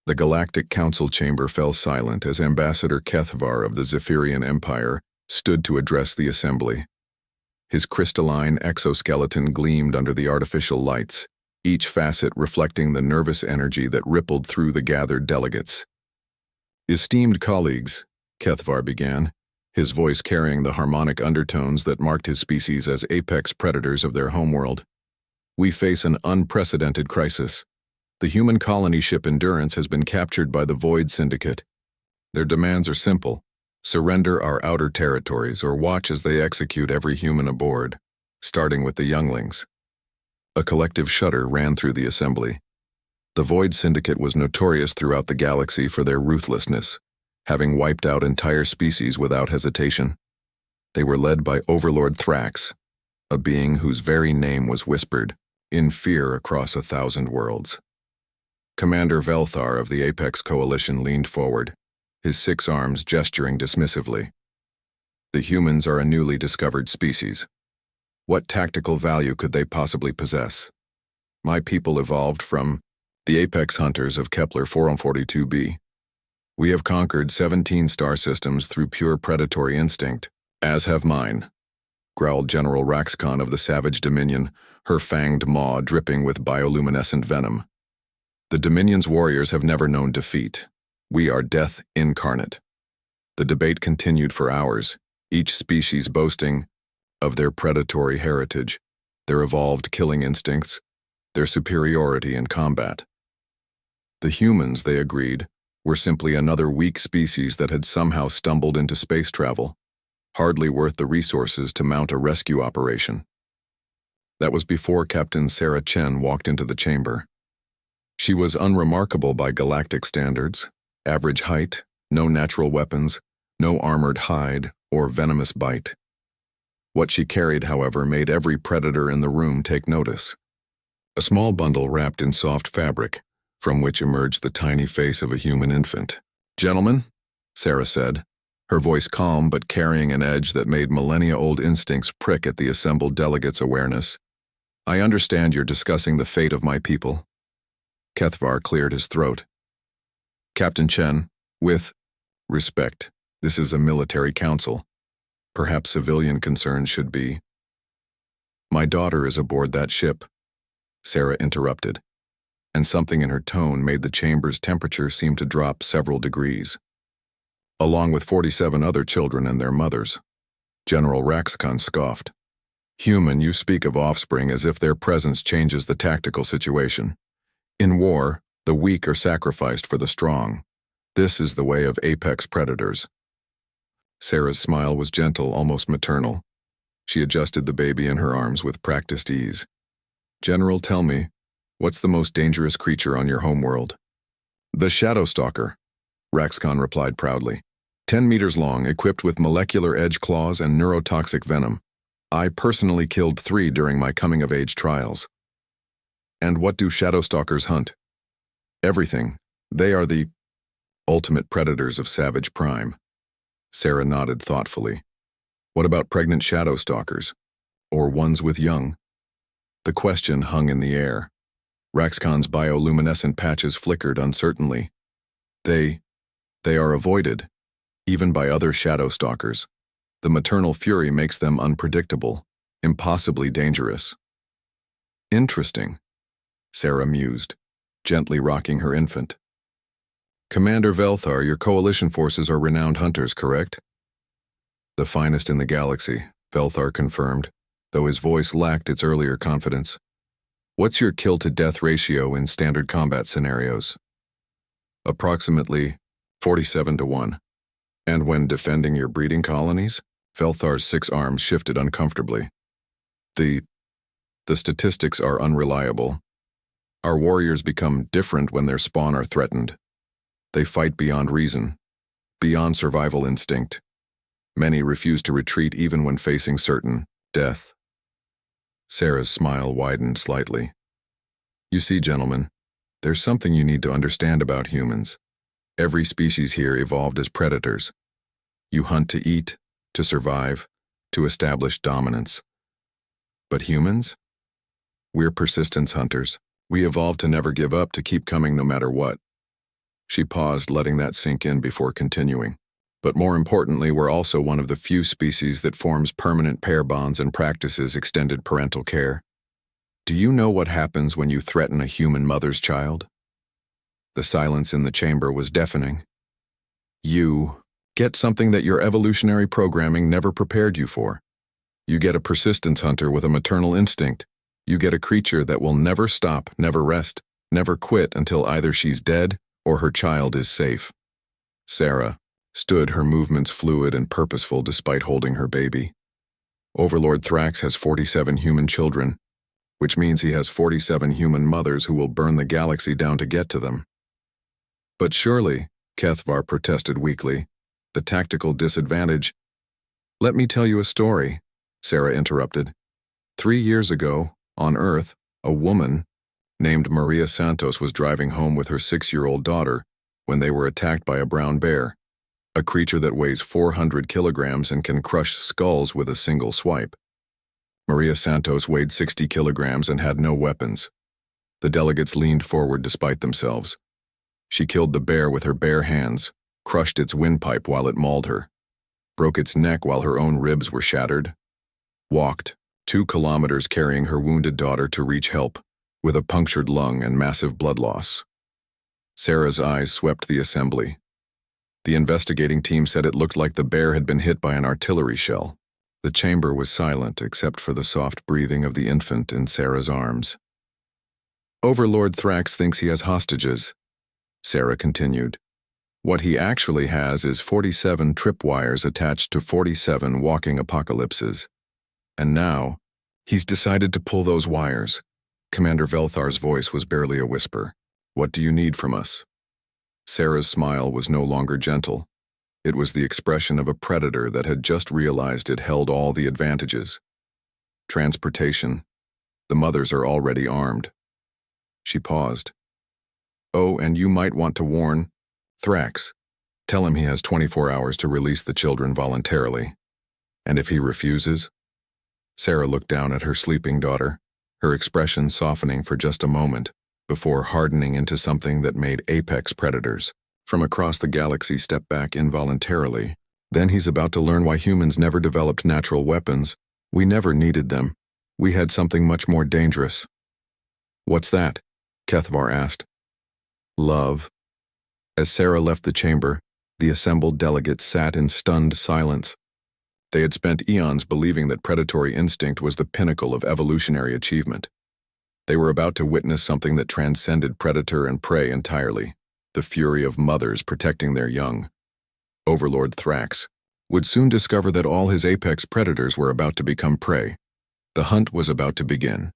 The Galactic Council chamber fell silent as Ambassador Kethvar of the Zephyrian Empire stood to address the assembly. His crystalline exoskeleton gleamed under the artificial lights, each facet reflecting the nervous energy that rippled through the gathered delegates. "Esteemed colleagues," Kethvar began, his voice carrying the harmonic undertones that marked his species as apex predators of their homeworld. "We face an unprecedented crisis. The human colony ship Endurance has been captured by the Void Syndicate. Their demands are simple: surrender our outer territories or watch as they execute every human aboard, starting with the younglings." A collective shudder ran through the assembly. The Void Syndicate was notorious throughout the galaxy for their ruthlessness, having wiped out entire species without hesitation. They were led by Overlord Thrax, a being whose very name was whispered, in fear across 1,000 worlds. Commander Velthar of the Apex Coalition leaned forward, his 6 arms gesturing dismissively. "The humans are a newly discovered species. What tactical value could they possibly possess? My people evolved from the Apex Hunters of Kepler 442b. We have conquered 17 star systems through pure predatory instinct, as have mine," growled General Raxcon of the Savage Dominion, her fanged maw dripping with bioluminescent venom. "The Dominion's warriors have never known defeat. We are death incarnate." The debate continued for hours, each species boasting of their predatory heritage, their evolved killing instincts, their superiority in combat. The humans, they agreed, were simply another weak species that had somehow stumbled into space travel, hardly worth the resources to mount a rescue operation. That was before Captain Sarah Chen walked into the chamber. She was unremarkable by galactic standards: average height, no natural weapons, no armored hide or venomous bite. What she carried, however, made every predator in the room take notice. A small bundle wrapped in soft fabric, from which emerged the tiny face of a human infant. "Gentlemen," Sarah said, her voice calm but carrying an edge that made millennia-old instincts prick at the assembled delegates' awareness, "I understand you're discussing the fate of my people." Kethvar cleared his throat. "Captain Chen, with respect, this is a military council. Perhaps civilian concerns should be—" "My daughter is aboard that ship," Sarah interrupted, and something in her tone made the chamber's temperature seem to drop several degrees. "Along with 47 other children and their mothers," General Raxcon scoffed. "Human, you speak of offspring as if their presence changes the tactical situation. In war, the weak are sacrificed for the strong. This is the way of apex predators." Sarah's smile was gentle, almost maternal. She adjusted the baby in her arms with practiced ease. "General, tell me, what's the most dangerous creature on your homeworld?" "The Shadowstalker," Raxcon replied proudly. 10 meters long, equipped with molecular edge claws and neurotoxic venom. I personally killed 3 during my coming-of-age trials. "And what do Shadowstalkers hunt?" "Everything. They are the ultimate predators of Savage Prime." Sarah nodded thoughtfully. "What about pregnant Shadowstalkers? Or ones with young?" The question hung in the air. Raxcon's bioluminescent patches flickered uncertainly. They are avoided, even by other Shadowstalkers. The maternal fury makes them unpredictable, impossibly dangerous." "Interesting," Sarah mused, gently rocking her infant. "Commander Velthar, your coalition forces are renowned hunters, correct?" "The finest in the galaxy," Velthar confirmed, though his voice lacked its earlier confidence. "What's your kill-to-death ratio in standard combat scenarios?" "Approximately 47-1. "And when defending your breeding colonies?" Velthar's 6 arms shifted uncomfortably. The statistics are unreliable. Our warriors become different when their spawn are threatened. They fight beyond reason, beyond survival instinct. Many refuse to retreat even when facing certain death." Sarah's smile widened slightly. "You see, gentlemen, there's something you need to understand about humans. Every species here evolved as predators. You hunt to eat, to survive, to establish dominance. But humans? We're persistence hunters. We evolved to never give up, to keep coming no matter what. She paused, letting that sink in before continuing. But more importantly, we're also one of the few species that forms permanent pair bonds and practices extended parental care. Do you know what happens when you threaten a human mother's child? The silence in the chamber was deafening. You get something that your evolutionary programming never prepared you for. You get a persistence hunter with a maternal instinct. You get a creature that will never stop, never rest, never quit until either she's dead or her child is safe. Sarah stood, her movements fluid and purposeful despite holding her baby. Overlord Thrax has 47 human children, which means he has 47 human mothers who will burn the galaxy down to get to them. But surely, Kethvar protested weakly, the tactical disadvantage. Let me tell you a story, Sarah interrupted. 3 years ago, on Earth, a woman named Maria Santos was driving home with her 6-year-old daughter when they were attacked by a brown bear, a creature that weighs 400 kilograms and can crush skulls with a single swipe. Maria Santos weighed 60 kilograms and had no weapons. The delegates leaned forward despite themselves. She killed the bear with her bare hands, crushed its windpipe while it mauled her, broke its neck while her own ribs were shattered, walked 2 kilometers carrying her wounded daughter to reach help, with a punctured lung and massive blood loss. Sarah's eyes swept the assembly. The investigating team said it looked like the bear had been hit by an artillery shell. The chamber was silent except for the soft breathing of the infant in Sarah's arms. Overlord Thrax thinks he has hostages, Sarah continued. What he actually has is 47 tripwires attached to 47 walking apocalypses. And now, he's decided to pull those wires. Commander Velthar's voice was barely a whisper. What do you need from us? Sarah's smile was no longer gentle. It was the expression of a predator that had just realized it held all the advantages. Transportation. The mothers are already armed. She paused. Oh, and you might want to warn Thrax. Tell him he has 24 hours to release the children voluntarily. And if he refuses? Sarah looked down at her sleeping daughter, her expression softening for just a moment, before hardening into something that made apex predators from across the galaxy step back involuntarily. Then he's about to learn why humans never developed natural weapons. We never needed them. We had something much more dangerous. What's that? Kethvar asked. Love. As Sarah left the chamber, the assembled delegates sat in stunned silence. They had spent eons believing that predatory instinct was the pinnacle of evolutionary achievement. They were about to witness something that transcended predator and prey entirely, the fury of mothers protecting their young. Overlord Thrax would soon discover that all his apex predators were about to become prey. The hunt was about to begin.